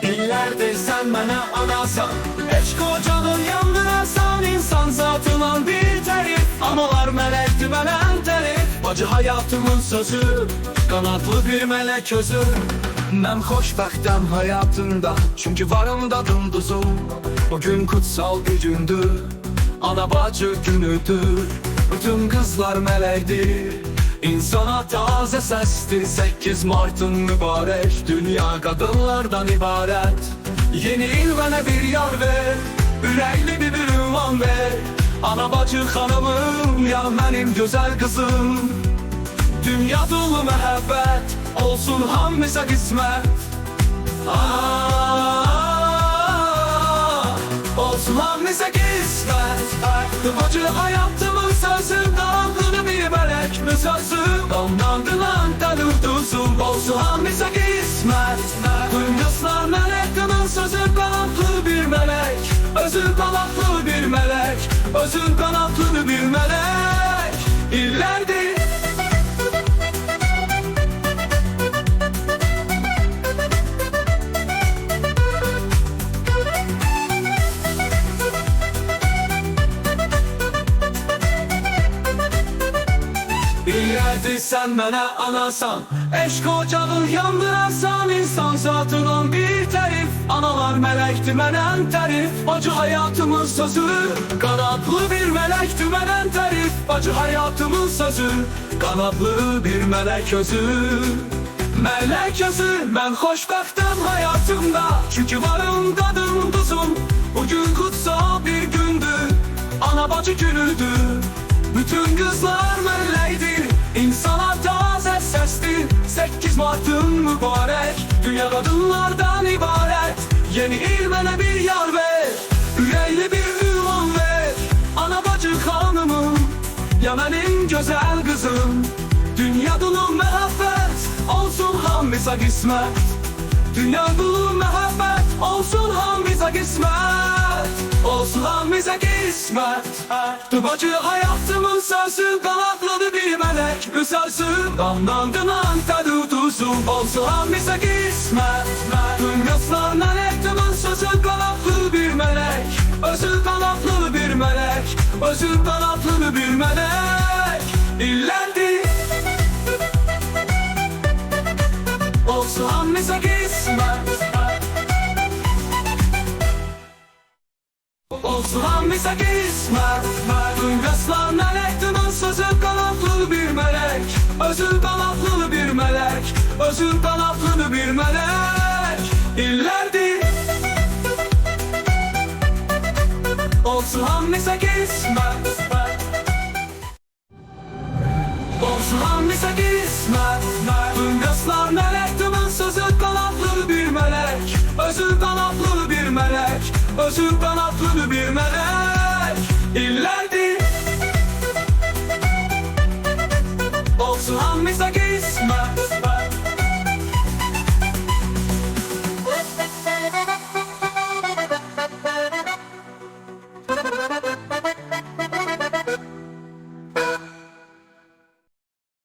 İllərdir sən mənə anasan, eşq ocağın yandırasan. İnsan zatından bir tərif, analar mələkdir mənə tərif. Bacı hayatımın sözü, qanadlı bir mələk özü. Mən xoşbəxtəm həyatımda, çünki varımda dımdızım. Bugün kutsal bir gündür, ana bacı günüdür. Bütün kızlar mələkdir, insana taze səsdir. 8 Mart'ın mübarek, dünya kadınlardan ibaret. Yeni il mənə bir yar ver, ürəkli bir ünvan ver. Ana bacı xanımım, ya mənim gözəl qızım. Dünya dolu məhəbbət, olsun hamımıza qismət. Olsun hamımıza qismət. Bacı hayatımın sözü, dağlı bir mələk sözü. Damlandılan dəlü duzum, olsun hamımıza qismət. Dünyaslar mələkinin sözü, qanatlı bir mələk. Özü qanatlı bir mələk, özü qanatlı bir mələk. İllərdir İllərdir sən mənə anasan, eşq ocağın yandırasan. İnsan zatının bir tərif, analar mələkdir mənə tərif. Bacı hayatımın sözü, qanadlı bir mələkdir mənə tərif. Bacı hayatımın sözü, qanadlı bir mələk özü. Mələk özü, mən xoşbəxtəm həyatımda, çünki varımda dımdızım. Bugün kutsal bir gündür, ana bacı günüdür. Bütün kızlar mələkdir, insana taze səsdir. 8 Mart'ın mübarek, dünya kadınlardan ibaret. Yeni il mənə bir yar ver, ürəkli bir ünvan ver. Ana bacı xanımım, ya mənim gözəl qızım. Dünya dolu məhəbbət, olsun hamımıza qismət. Dünya dolu məhəbbət, olsun hamımıza qismət. Olsun hamımıza qismət. Bacı hayatımın sözü, qanadlı bir mələk sözü. Damlandılan tədu tuzum, olsun hamımıza qismət. Dünyaslar mələkdir sözü, qanadlı bir mələk. Özü qanadlı bir mələk, özü qanadlı bir mələk. İllərdir olsun hamımıza qismət. Olsun hamımıza qismət. Dünyaslar mələkdir sözü, qanadlı bir mələk. Özü qanadlı bir mələk, özü qanadlı bir mələk. İllərdir olsun hamımıza qismət. Olsun hamımıza qismət. Dünyaslar mələkdir sözü, qanadlı bir mələk. Özü qanadlı bir mələk, özü qanadlı bir mələk. İllərdir olsun hamımıza qismət.